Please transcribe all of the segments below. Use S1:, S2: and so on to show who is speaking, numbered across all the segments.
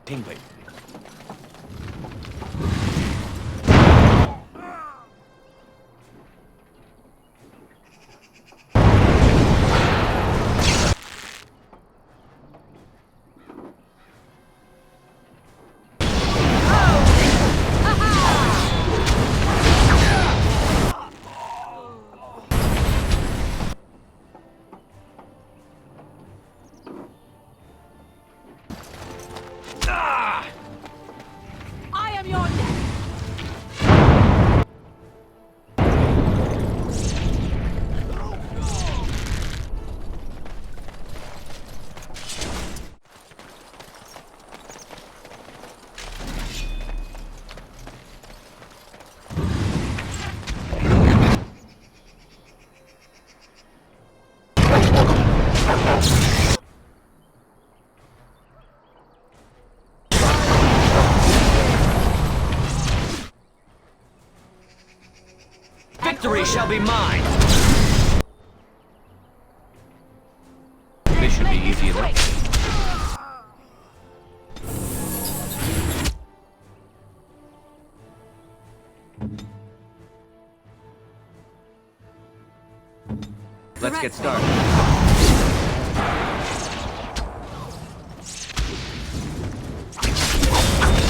S1: tingling. Victory shall be mine! This should be easy enough. Let's get started.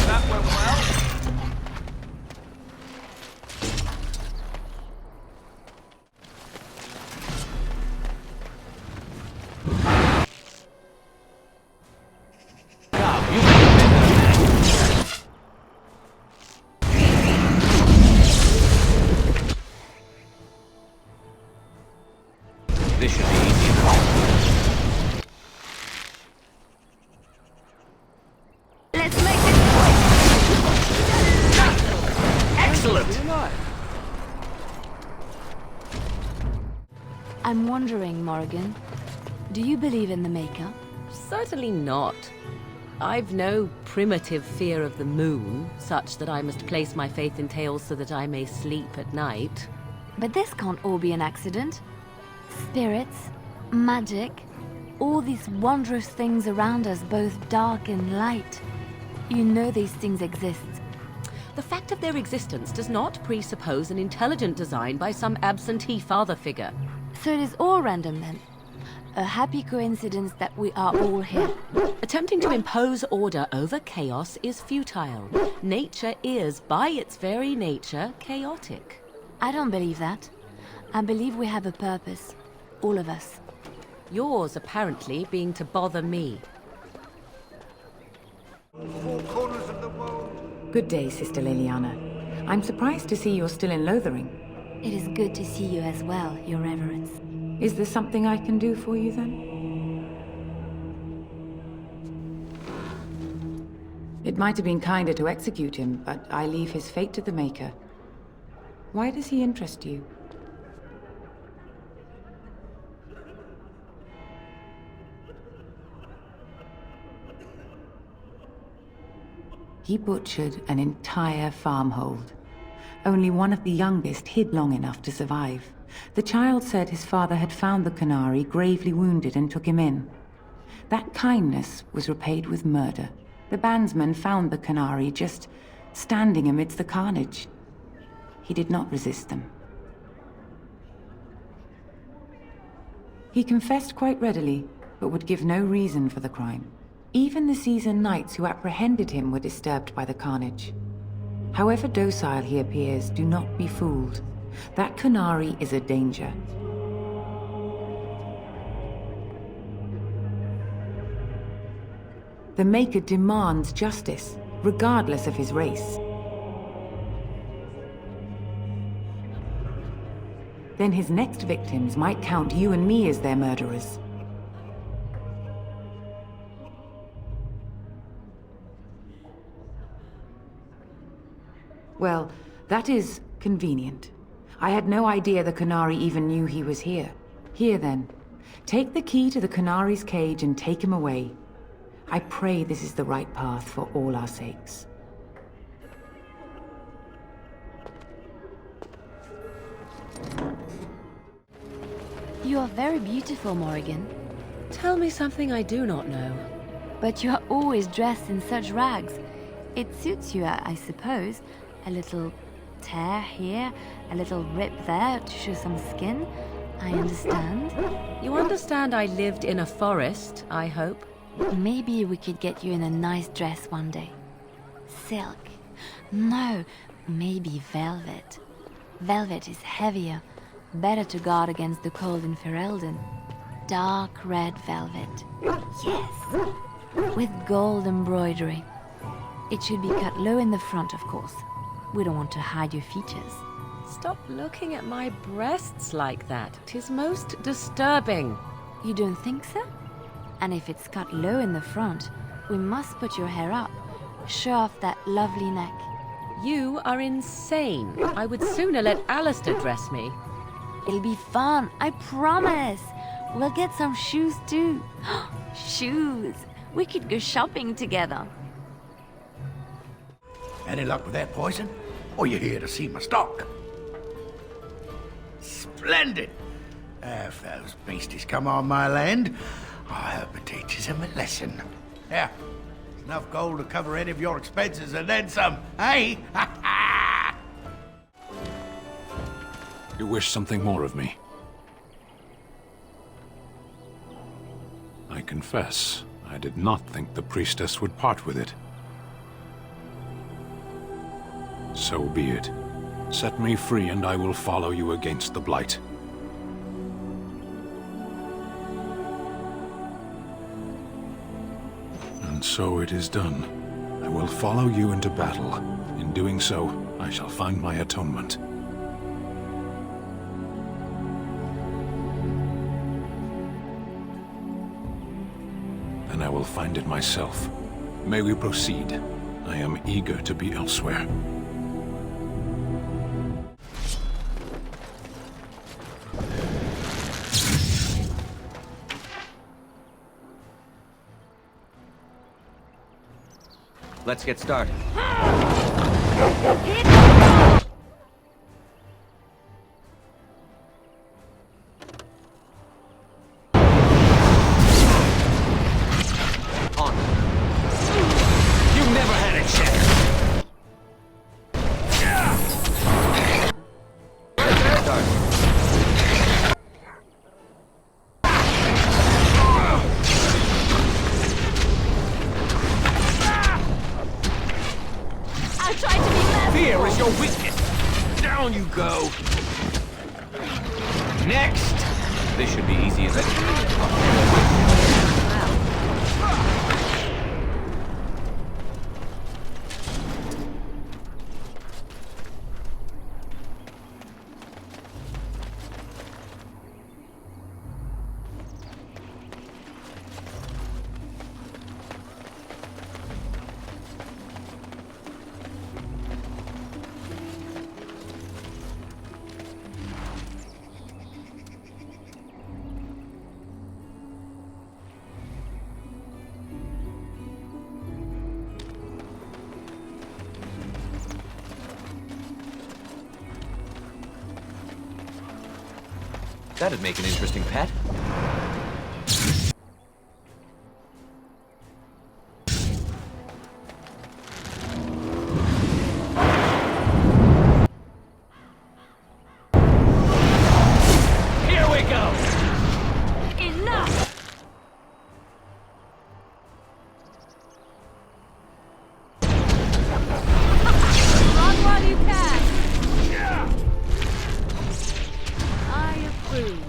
S1: That went well. This should be easy enough.
S2: Let's make this quick!
S1: Excellent!
S2: I'm wondering, Morrigan, do you believe in the Maker?
S3: Certainly not. I've no primitive fear of the moon, such that I must place my faith in tales so that I may sleep at night.
S2: But this can't all be an accident. Spirits, magic, all these wondrous things around us, both dark and light. You know these things exist.
S3: The fact of their existence does not presuppose an intelligent design by some absentee father figure.
S2: So it is all random then. A happy coincidence that we are all here.
S3: Attempting to impose order over chaos is futile. Nature is, by its very nature, chaotic.
S2: I don't believe that. I believe we have a purpose. All of us.
S3: Yours, apparently, being to bother me.
S4: Four corners of the world.
S5: Good day, Sister Leliana. I'm surprised to see you're still in Lothering.
S2: It is good to see you as well, Your Reverence.
S5: Is there something I can do for you, then? It might have been kinder to execute him, but I leave his fate to the Maker. Why does he interest you? He butchered an entire farmhold. Only one of the youngest hid long enough to survive. The child said his father had found the Qunari gravely wounded and took him in. That kindness was repaid with murder. The bandsman found the Qunari just standing amidst the carnage. He did not resist them. He confessed quite readily, but would give no reason for the crime. Even the seasoned knights who apprehended him were disturbed by the carnage. However docile he appears, do not be fooled. That Qunari is a danger. The Maker demands justice, regardless of his race. Then his next victims might count you and me as their murderers. Well, that is convenient. I had no idea the Qunari even knew he was here. Here then, take the key to the Qunari's cage and take him away. I pray this is the right path for all our sakes.
S2: You are very beautiful, Morrigan.
S3: Tell me something I do not know.
S2: But you are always dressed in such rags. It suits you, I suppose. A little tear here, a little rip there to show some skin. I understand.
S3: You understand I lived in a forest, I hope?
S2: Maybe we could get you in a nice dress one day. Silk. No, maybe velvet. Velvet is heavier, better to guard against the cold in Ferelden. Dark red velvet. Yes. With gold embroidery. It should be cut low in the front, of course. We don't want to hide your features.
S3: Stop looking at my breasts like that. 'Tis most disturbing.
S2: You don't think so? And if it's cut low in the front, we must put your hair up. Show off that lovely neck.
S3: You are insane. I would sooner let Alistair dress me.
S2: It'll be fun, I promise. We'll get some shoes too. Shoes! We could go shopping together.
S4: Any luck with that poison? Or you here to see my stock? Splendid! If those beasties come on my land, I hope it teaches them a lesson. Yeah, enough gold to cover any of your expenses and then some, eh?
S6: You wish something more of me? I confess, I did not think the priestess would part with it. So be it. Set me free and I will follow you against the Blight. And so it is done. I will follow you into battle. In doing so, I shall find my atonement. And I will find it myself. May we proceed? I am eager to be elsewhere.
S1: Let's get started. On. You never had a chance. Let's get started. Fear is your weakness. Down you go. Next. This should be easy eventually. That'd make an interesting pet. Here we go!
S2: Enough! Run while you can! I approve.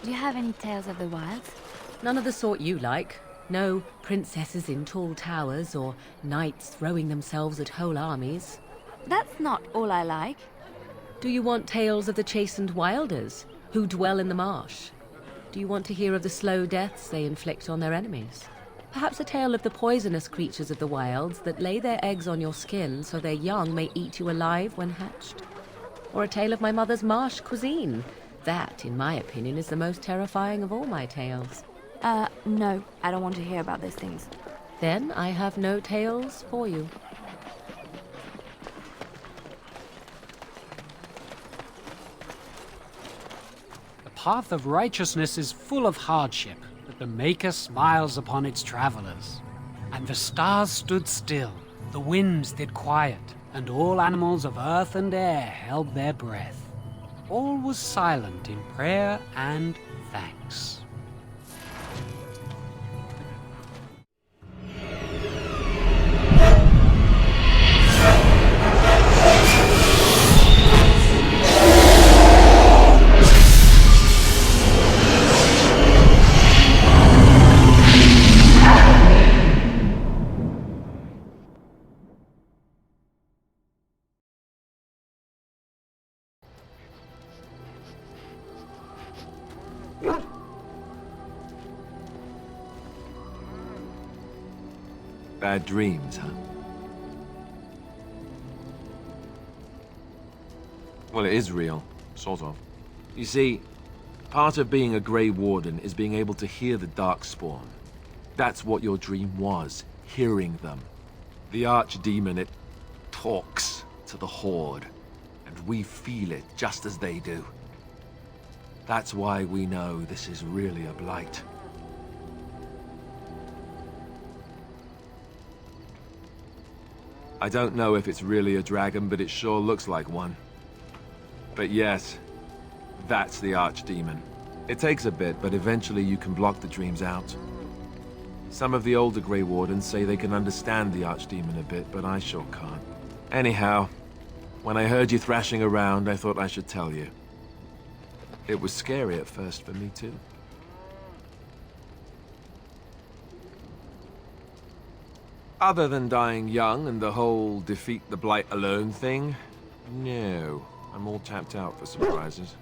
S2: Do you have any tales of the wilds?
S3: None of the sort you like. No princesses in tall towers or knights throwing themselves at whole armies.
S2: That's not all I like.
S3: Do you want tales of the chastened wilders who dwell in the marsh? Do you want to hear of the slow deaths they inflict on their enemies? Perhaps a tale of the poisonous creatures of the wilds that lay their eggs on your skin so their young may eat you alive when hatched? Or a tale of my mother's marsh cuisine? That, in my opinion, is the most terrifying of all my tales.
S2: No, I don't want to hear about those things.
S3: Then I have no tales for you.
S7: path of righteousness is full of hardship, but the Maker smiles upon its travelers. And the stars stood still, the winds did quiet, and all animals of earth and air held their breath. All was silent in prayer and thanks.
S8: Bad dreams, huh? Well, it is real, sort of. You see, part of being a Grey Warden is being able to hear the Darkspawn. That's what your dream was, hearing them. The Archdemon, it talks to the Horde, and we feel it just as they do. That's why we know this is really a blight. I don't know if it's really a dragon, but it sure looks like one. But yes, that's the Archdemon. It takes a bit, but eventually you can block the dreams out. Some of the older Grey Wardens say they can understand the Archdemon a bit, but I sure can't. Anyhow, when I heard you thrashing around, I thought I should tell you. It was scary at first for me too. Other than dying young and the whole defeat the Blight alone thing, no. I'm all tapped out for surprises.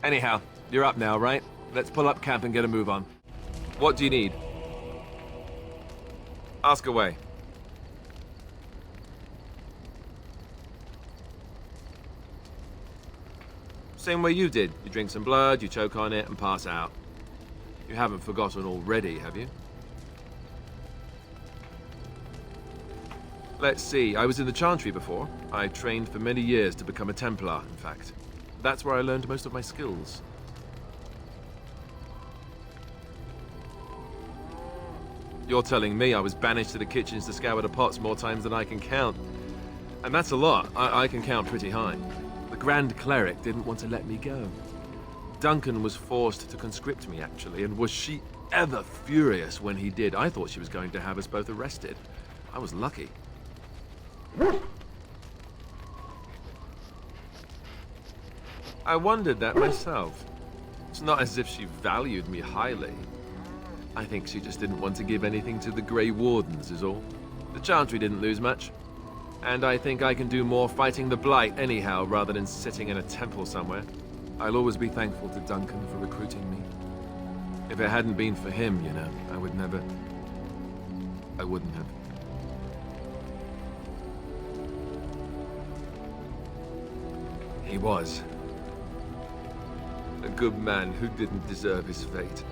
S8: Anyhow, you're up now, right? Let's pull up camp and get a move on. What do you need? Ask away. Same way you did. You drink some blood, you choke on it, and pass out. You haven't forgotten already, have you? Let's see, I was in the Chantry before. I trained for many years to become a Templar, in fact. That's where I learned most of my skills. You're telling me I was banished to the kitchens to scour the pots more times than I can count. And that's a lot. I can count pretty high. The Grand Cleric didn't want to let me go. Duncan was forced to conscript me, actually, and was she ever furious when he did. I thought she was going to have us both arrested. I was lucky. I wondered that myself. It's not as if she valued me highly. I think she just didn't want to give anything to the Grey Wardens is all. The Chantry didn't lose much. And I think I can do more fighting the Blight anyhow, rather than sitting in a temple somewhere. I'll always be thankful to Duncan for recruiting me. If it hadn't been for him, you know, I wouldn't have. He was a good man who didn't deserve his fate.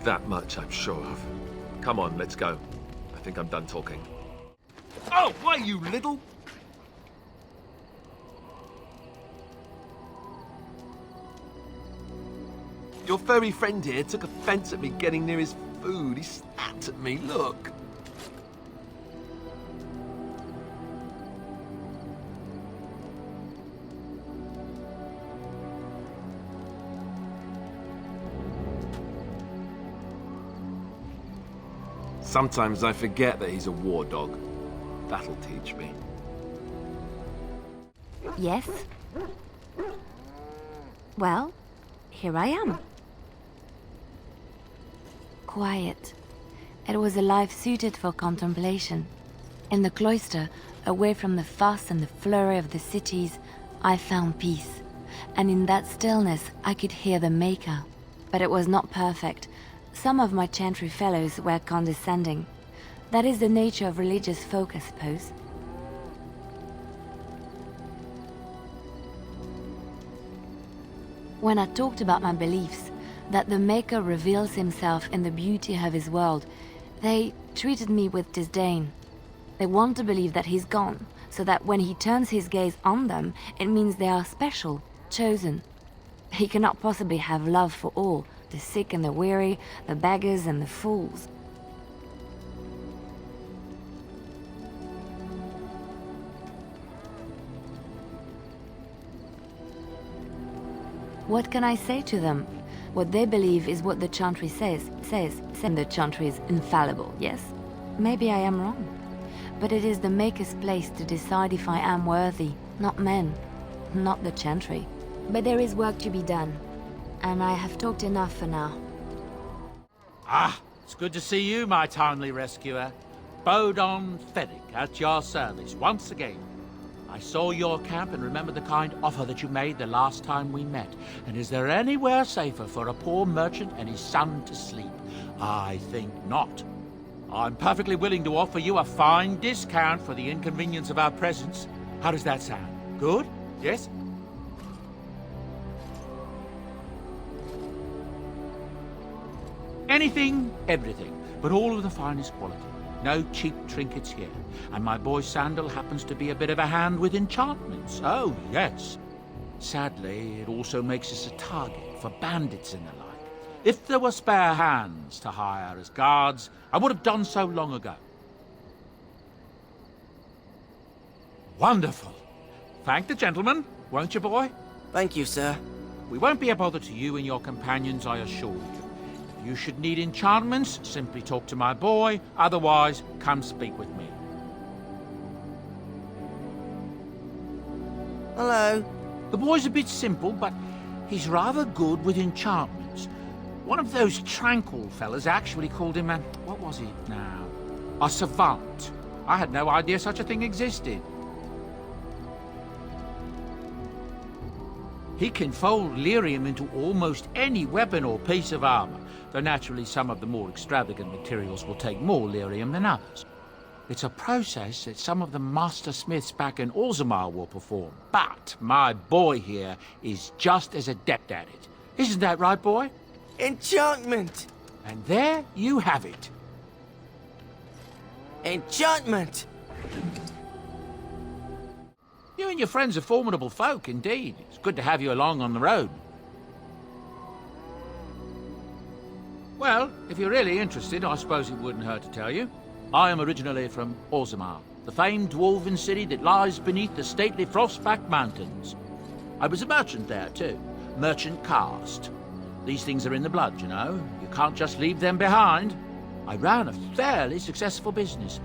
S8: That much I'm sure of. Come on, let's go. I think I'm done talking. Oh, why, you little... Your furry friend here took offense at me getting near his food. He snapped at me, look. Sometimes I forget that he's a war dog. That'll teach me.
S2: Yes? Well, here I am. Quiet. It was a life suited for contemplation. In the cloister, away from the fuss and the flurry of the cities, I found peace. And in that stillness, I could hear the Maker. But it was not perfect. Some of my Chantry fellows were condescending. That is the nature of religious folk, I suppose. When I talked about my beliefs, that the Maker reveals himself in the beauty of his world, they treated me with disdain. They want to believe that he's gone, so that when he turns his gaze on them, it means they are special, chosen. He cannot possibly have love for all, the sick and the weary, the beggars and the fools. What can I say to them? What they believe is what the Chantry says. And the Chantry is infallible, yes? Maybe I am wrong. But it is the Maker's place to decide if I am worthy, not men, not the Chantry. But there is work to be done, and I have talked enough for now.
S1: Ah, it's good to see you, my timely rescuer. Bodon Fennick, at your service once again. I saw your camp and remember the kind offer that you made the last time we met. And is there anywhere safer for a poor merchant and his son to sleep? I think not. I'm perfectly willing to offer you a fine discount for the inconvenience of our presence. How does that sound? Good? Yes? Anything, everything, but all of the finest quality. No cheap trinkets here. And my boy Sandal happens to be a bit of a hand with enchantments. Oh, yes. Sadly, it also makes us a target for bandits and the like. If there were spare hands to hire as guards, I would have done so long ago. Wonderful. Thank the gentleman, won't you, boy?
S9: Thank you, sir.
S1: We won't be a bother to you and your companions, I assure you. If you should need enchantments, simply talk to my boy. Otherwise, come speak with me.
S9: Hello.
S1: The boy's a bit simple, but he's rather good with enchantments. One of those tranquil fellas actually called him what was it now? A savant. I had no idea such a thing existed. He can fold lyrium into almost any weapon or piece of armor, though naturally some of the more extravagant materials will take more lyrium than others. It's a process that some of the master smiths back in Orzammar will perform, but my boy here is just as adept at it. Isn't that right, boy?
S9: Enchantment!
S1: And there you have it.
S9: Enchantment!
S1: You and your friends are formidable folk, indeed. It's good to have you along on the road. Well, if you're really interested, I suppose it wouldn't hurt to tell you. I am originally from Orzammar, the famed dwarven city that lies beneath the stately Frostback Mountains. I was a merchant there, too. Merchant caste. These things are in the blood, you know. You can't just leave them behind. I ran a fairly successful business.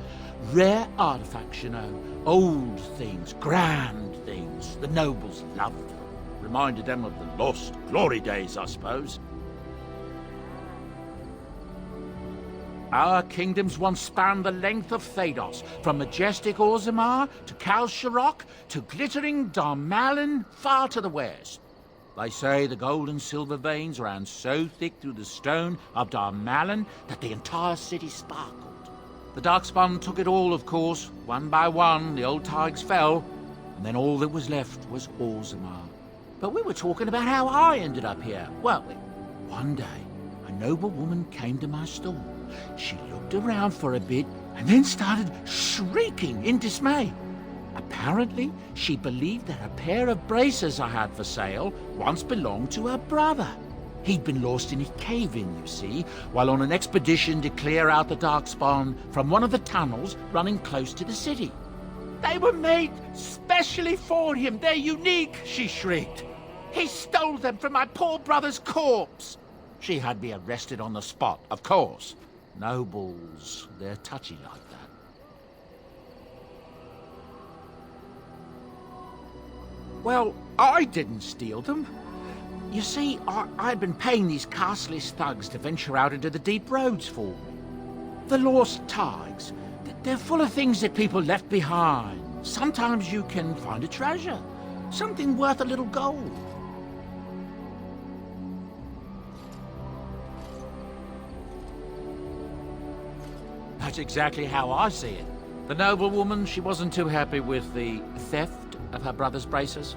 S1: Rare artifacts, you know. Old things, grand things. The nobles loved them. Reminded them of the lost glory days, I suppose. Our kingdoms once spanned the length of Thados, from majestic Orzammar to Kal Sharok to glittering Darmalin far to the west. They say the gold and silver veins ran so thick through the stone of Darmalin that the entire city sparkled. The Darkspawn took it all, of course. One by one, the old Tigers fell, and then all that was left was Orzammar. But we were talking about how I ended up here, weren't we? One day, a noble woman came to my stall. She looked around for a bit and then started shrieking in dismay. Apparently, she believed that a pair of braces I had for sale once belonged to her brother. He'd been lost in a cave-in, you see, while on an expedition to clear out the Darkspawn from one of the tunnels running close to the city. They were made specially for him. They're unique, she shrieked. He stole them from my poor brother's corpse. She had me arrested on the spot, of course. Nobles, they're touchy like that. Well, I didn't steal them. You see, I'd been paying these castless thugs to venture out into the deep roads for me. The lost tigers, they're full of things that people left behind. Sometimes you can find a treasure, something worth a little gold. That's exactly how I see it. The noblewoman, she wasn't too happy with the theft of her brother's braces.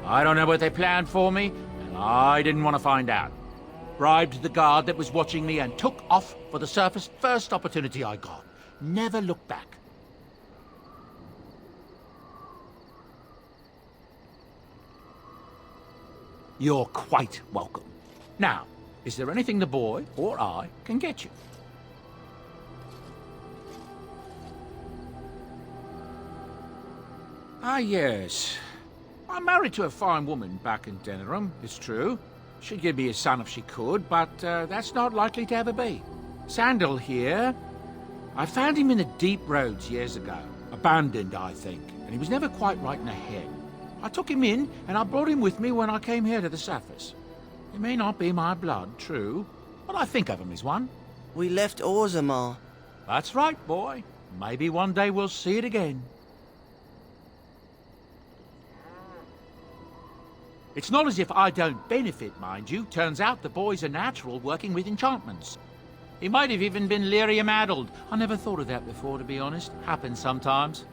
S1: I don't know what they planned for me, and I didn't want to find out. Bribed the guard that was watching me and took off for the surface first opportunity I got. Never looked back. You're quite welcome. Now, is there anything the boy or I can get you? Ah, yes. I'm married to a fine woman back in Denerim, it's true. She'd give me a son if she could, but that's not likely to ever be. Sandal here. I found him in the deep roads years ago. Abandoned, I think, and he was never quite right in the head. I took him in, and I brought him with me when I came here to the surface. He may not be my blood, true, but I think of him as one.
S9: We left Orzammar.
S1: That's right, boy. Maybe one day we'll see it again. It's not as if I don't benefit, mind you. Turns out the boy's a natural working with enchantments. He might have even been lyrium-addled. I never thought of that before, to be honest. Happens sometimes.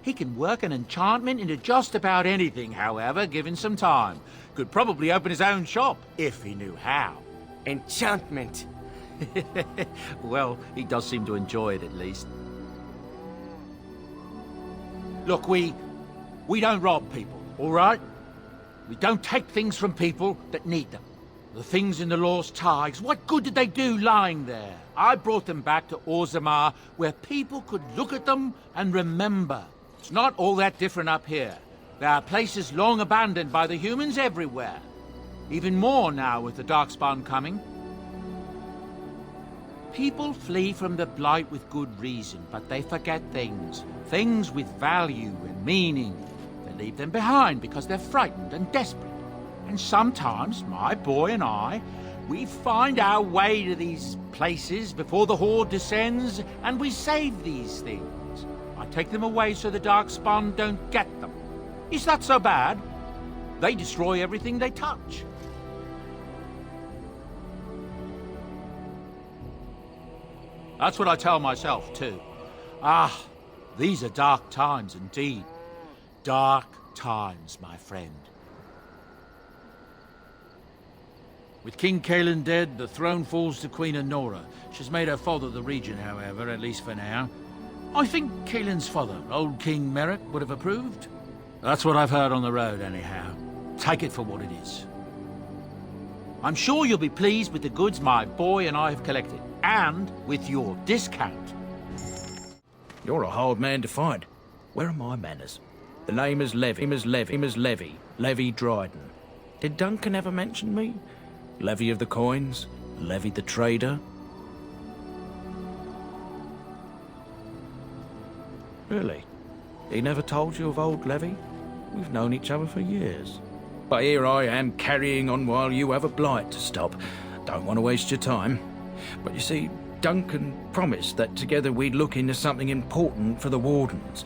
S1: He can work an enchantment into just about anything, however, given some time. Could probably open his own shop, if he knew how.
S9: Enchantment.
S1: Well, he does seem to enjoy it, at least. Look, we don't rob people, all right? We don't take things from people that need them. The things in the Lost Tides, what good did they do lying there? I brought them back to Orzammar, where people could look at them and remember. It's not all that different up here. There are places long abandoned by the humans everywhere. Even more now with the Darkspawn coming. People flee from the Blight with good reason, but they forget things. Things with value and meaning. They leave them behind because they're frightened and desperate. And sometimes, my boy and I, we find our way to these places before the Horde descends, and we save these things. I take them away so the Darkspawn don't get them. Is that so bad? They destroy everything they touch. That's what I tell myself, too. Ah, these are dark times indeed. Dark times, my friend. With King Cailan dead, the throne falls to Queen Honora. She's made her father the regent, however, at least for now. I think Cailan's father, old King Merrick, would have approved. That's what I've heard on the road, anyhow. Take it for what it is. I'm sure you'll be pleased with the goods my boy and I have collected, and with your discount.
S10: You're a hard man to find. Where are my manners? The name is Levy Dryden. Did Duncan ever mention me? Levy of the coins? Levy the trader? Really? He never told you of old Levy? We've known each other for years. But here I am carrying on while you have a blight to stop. Don't want to waste your time. But you see, Duncan promised that together we'd look into something important for the Wardens.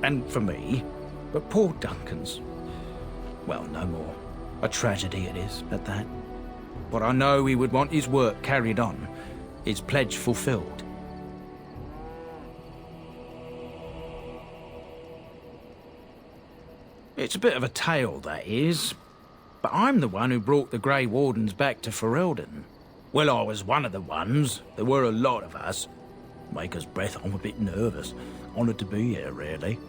S10: And for me. But poor Duncan's... well, no more. A tragedy it is, at that. But I know he would want his work carried on. His pledge fulfilled. It's a bit of a tale, that is. But I'm the one who brought the Grey Wardens back to Ferelden. Well, I was one of the ones. There were a lot of us. Make us breath, I'm a bit nervous. Honoured to be here, really.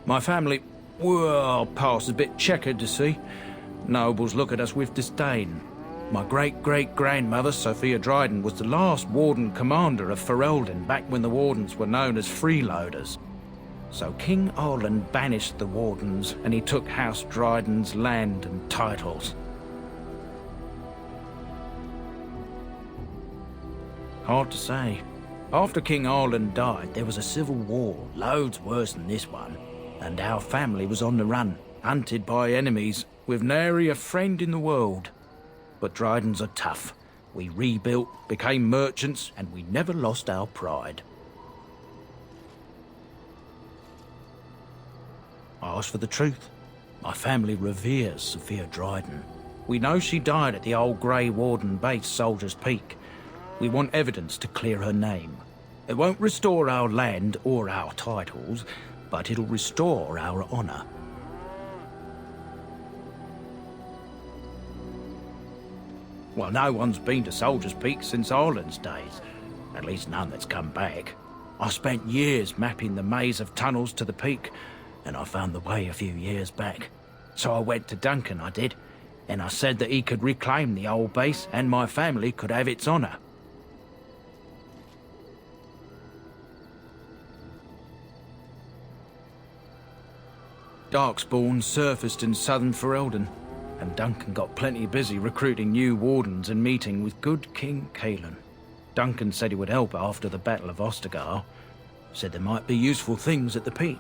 S10: My family, well, past a bit checkered to see. Nobles look at us with disdain. My great-great-grandmother, Sophia Dryden, was the last Warden Commander of Ferelden back when the Wardens were known as freeloaders. So King Arlen banished the Wardens, and he took House Dryden's land and titles. Hard to say. After King Arlen died, there was a civil war, loads worse than this one. And our family was on the run, hunted by enemies, with nary a friend in the world. But Drydens are tough. We rebuilt, became merchants, and we never lost our pride. As for the truth, my family reveres Sophia Dryden. We know she died at the old Grey Warden base, Soldier's Peak. We want evidence to clear her name. It won't restore our land or our titles, but it'll restore our honour. Well, no one's been to Soldier's Peak since Arlen's days. At least none that's come back. I spent years mapping the maze of tunnels to the peak. and I found the way a few years back. So I went to Duncan, I did, and I said that he could reclaim the old base and my family could have its honour. Darkspawn surfaced in southern Ferelden, and Duncan got plenty busy recruiting new wardens and meeting with good King Cailan. Duncan said he would help after the Battle of Ostagar. Said there might be useful things at the peak,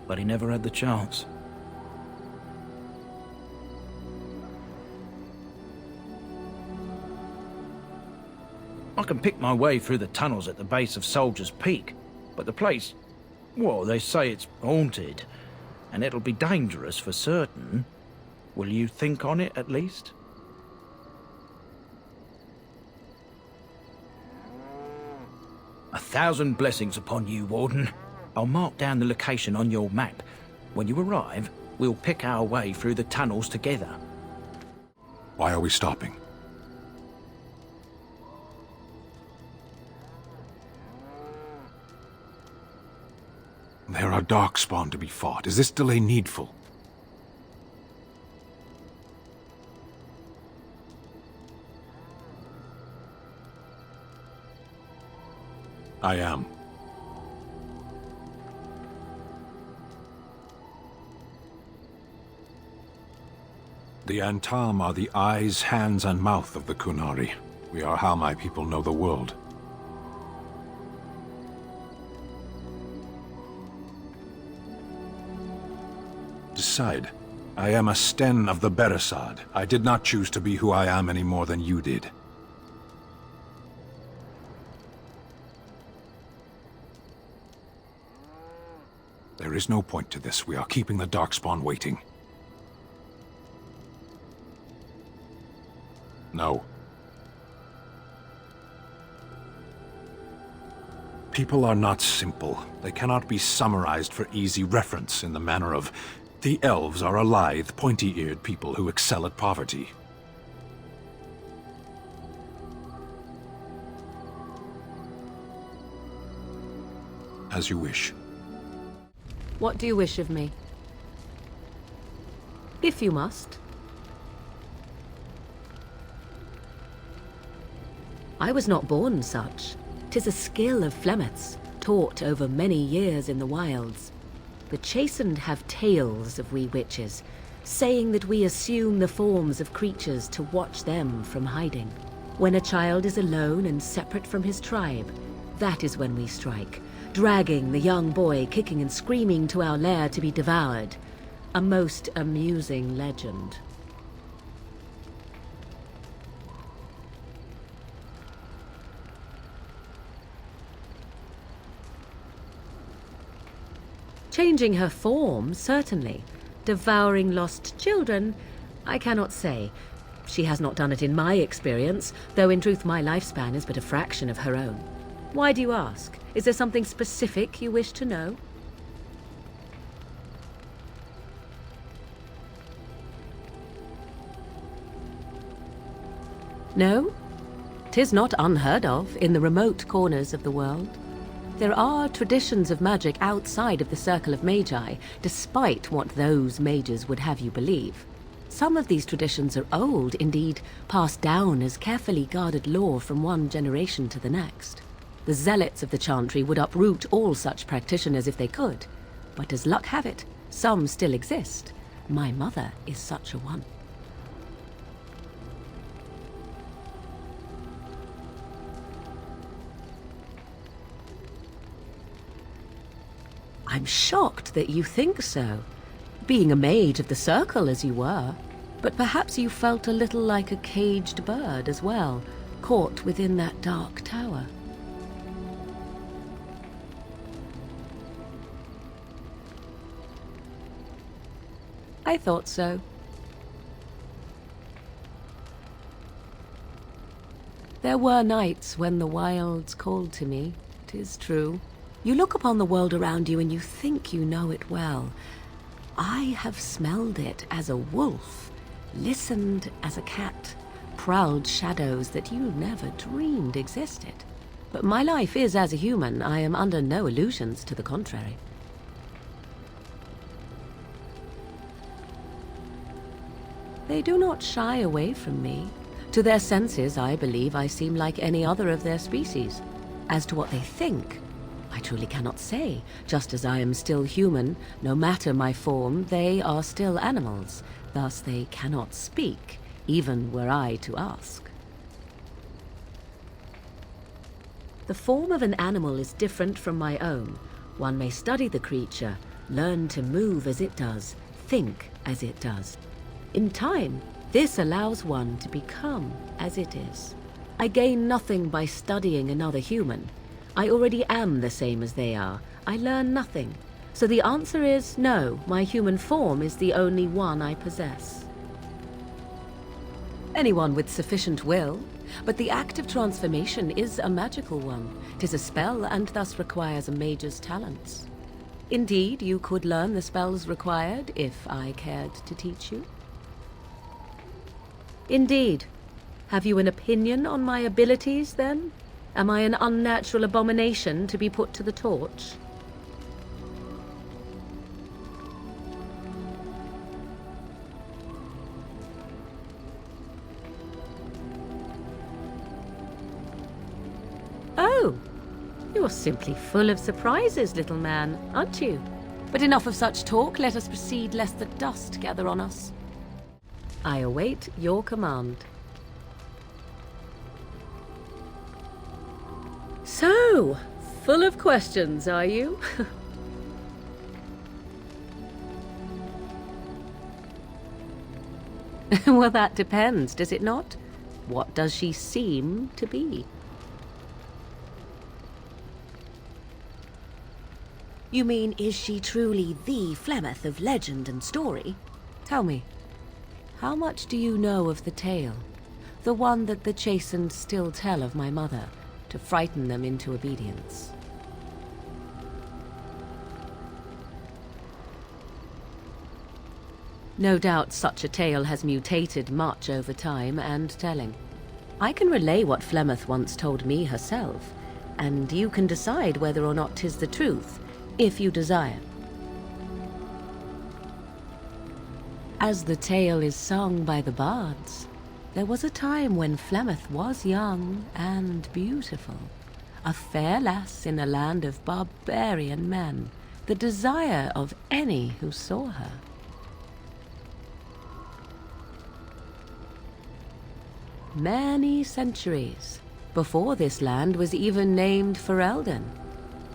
S10: but he never had the chance. I can pick my way through the tunnels at the base of Soldier's Peak, but the place, well, they say it's haunted, and it'll be dangerous for certain. Will you think on it, at least? A thousand blessings upon you, Warden. I'll mark down the location on your map. When you arrive, we'll pick our way through the tunnels together.
S6: Why are we stopping? There are darkspawn to be fought. Is this delay needful? I am. The Antam are the eyes, hands, and mouth of the Qunari. We are how my people know the world. Decide. I am a Sten of the Beresad. I did not choose to be who I am any more than you did. There is no point to this. We are keeping the Darkspawn waiting. No. People are not simple. They cannot be summarized for easy reference in the manner of the elves are a lithe, pointy-eared people who excel at poverty. As you wish.
S3: What do you wish of me? If you must. I was not born such. 'Tis a skill of Flemeth's, taught over many years in the wilds. The chastened have tales of we witches, saying that we assume the forms of creatures to watch them from hiding. When a child is alone and separate from his tribe, that is when we strike, dragging the young boy kicking and screaming to our lair to be devoured. A most amusing legend. Changing her form, certainly. Devouring lost children, I cannot say. She has not done it in my experience, though in truth my lifespan is but a fraction of her own. Why do you ask? Is there something specific you wish to know? No? 'Tis not unheard of in the remote corners of the world. There are traditions of magic outside of the circle of Magi, despite what those mages would have you believe. Some of these traditions are old, indeed, passed down as carefully guarded lore from one generation to the next. The zealots of the Chantry would uproot all such practitioners if they could, but as luck have it, some still exist. My mother is such a one. I'm shocked that you think so, being a mage of the circle as you were. But perhaps you felt a little like a caged bird as well, caught within that dark tower. I thought so. There were nights when the wilds called to me, 'tis true. You look upon the world around you and you think you know it well. I have smelled it as a wolf, listened as a cat, prowled shadows that you never dreamed existed. But my life is as a human. I am under no illusions to the contrary. They do not shy away from me. To their senses, I believe I seem like any other of their species. As to what they think, I truly cannot say. Just as I am still human, no matter my form, they are still animals. Thus they cannot speak, even were I to ask. The form of an animal is different from my own. One may study the creature, learn to move as it does, think as it does. In time, this allows one to become as it is. I gain nothing by studying another human. I already am the same as they are. I learn nothing. So the answer is no, my human form is the only one I possess. Anyone with sufficient will, but the act of transformation is a magical one. 'Tis a spell and thus requires a mage's talents. Indeed, you could learn the spells required if I cared to teach you. Indeed. Have you an opinion on my abilities, then? Am I an unnatural abomination to be put to the torch? Oh, you're simply full of surprises, little man, aren't you? But enough of such talk. Let us proceed, lest the dust gather on us. I await your command. So, full of questions, are you? Well, that depends, does it not? What does she seem to be? You mean, is she truly the Flemeth of legend and story? Tell me, how much do you know of the tale? The one that the chastened still tell of my mother, to frighten them into obedience. No doubt such a tale has mutated much over time and telling. I can relay what Flemeth once told me herself, and you can decide whether or not 'tis the truth, if you desire. As the tale is sung by the bards, there was a time when Flemeth was young and beautiful, a fair lass in a land of barbarian men, the desire of any who saw her. Many centuries before this land was even named Ferelden.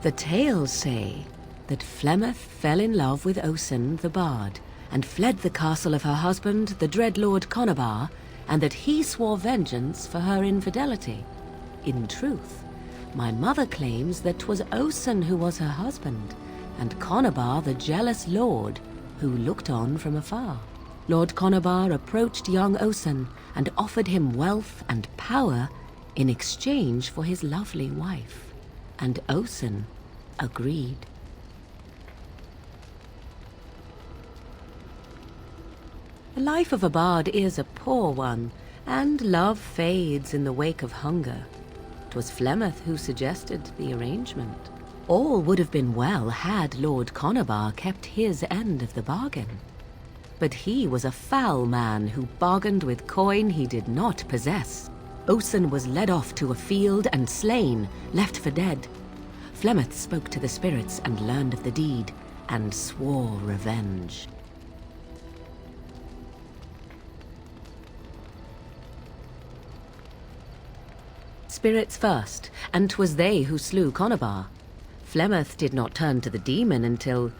S3: The tales say that Flemeth fell in love with Osen the bard, and fled the castle of her husband, the dread Lord Qunari, and that he swore vengeance for her infidelity. In truth, my mother claims that 'twas Osen who was her husband, and Qunari the jealous lord who looked on from afar. Lord Qunari approached young Osen and offered him wealth and power in exchange for his lovely wife, and Osen agreed. The life of a bard is a poor one, and love fades in the wake of hunger. 'Twas Flemeth who suggested the arrangement. All would have been well had Lord Qunari kept his end of the bargain. But he was a foul man who bargained with coin he did not possess. Osen was led off to a field and slain, left for dead. Flemeth spoke to the spirits and learned of the deed, and swore revenge. Spirits first, and 'twas they who slew Qunari. Flemeth did not turn to the demon until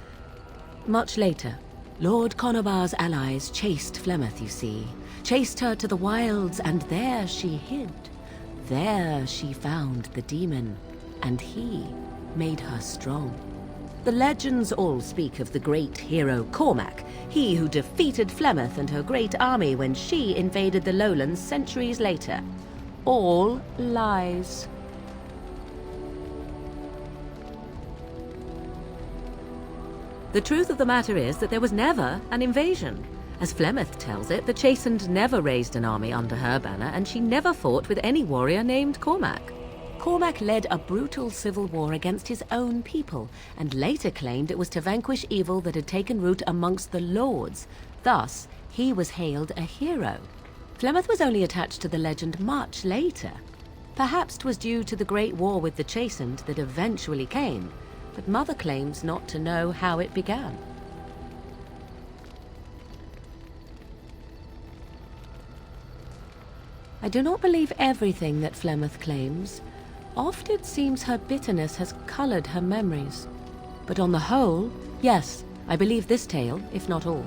S3: much later. Lord Qunari's allies chased Flemeth, you see. Chased her to the wilds, and there she hid. There she found the demon, and he made her strong. The legends all speak of the great hero Cormac, he who defeated Flemeth and her great army when she invaded the lowlands centuries later. All lies. The truth of the matter is that there was never an invasion. As Flemeth tells it, the Chastened never raised an army under her banner, and she never fought with any warrior named Cormac. Cormac led a brutal civil war against his own people, and later claimed it was to vanquish evil that had taken root amongst the lords. Thus, he was hailed a hero. Flemeth was only attached to the legend much later. Perhaps 'twas due to the Great War with the Chastened that eventually came, but Mother claims not to know how it began. I do not believe everything that Flemeth claims. Oft it seems her bitterness has colored her memories. But on the whole, yes, I believe this tale, if not all.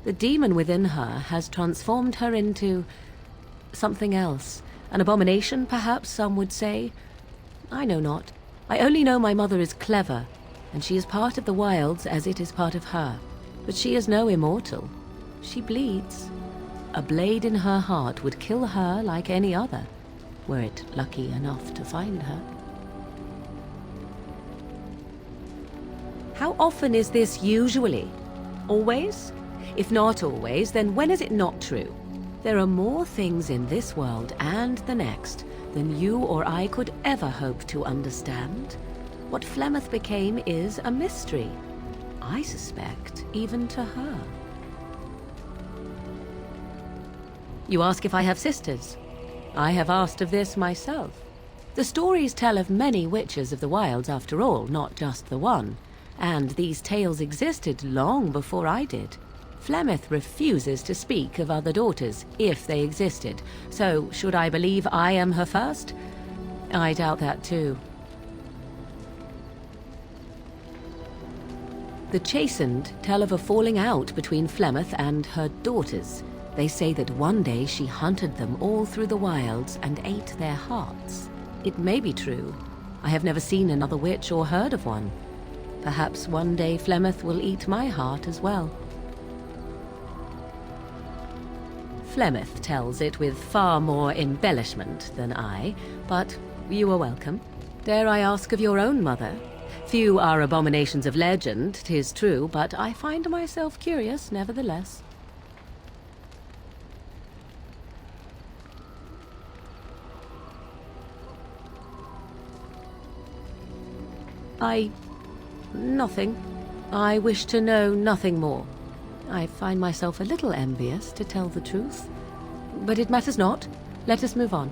S3: The demon within her has transformed her into something else. An abomination, perhaps some would say. I know not. I only know my mother is clever, and she is part of the wilds as it is part of her. But she is no immortal. She bleeds. A blade in her heart would kill her like any other, were it lucky enough to find her. How often is this usually? Always? If not always, then when is it not true? There are more things in this world and the next than you or I could ever hope to understand. What Flemeth became is a mystery. I suspect even to her. You ask if I have sisters. I have asked of this myself. The stories tell of many witches of the wilds after all, not just the one. And these tales existed long before I did. Flemeth refuses to speak of other daughters, if they existed. So, should I believe I am her first? I doubt that too. The Chastened tell of a falling out between Flemeth and her daughters. They say that one day she hunted them all through the wilds and ate their hearts. It may be true. I have never seen another witch or heard of one. Perhaps one day Flemeth will eat my heart as well. Flemeth tells it with far more embellishment than I, but you are welcome. Dare I ask of your own mother? Few are abominations of legend, 'tis true, but I find myself curious nevertheless. Nothing. I wish to know nothing more. I find myself a little envious, to tell the truth. But it matters not. Let us move on.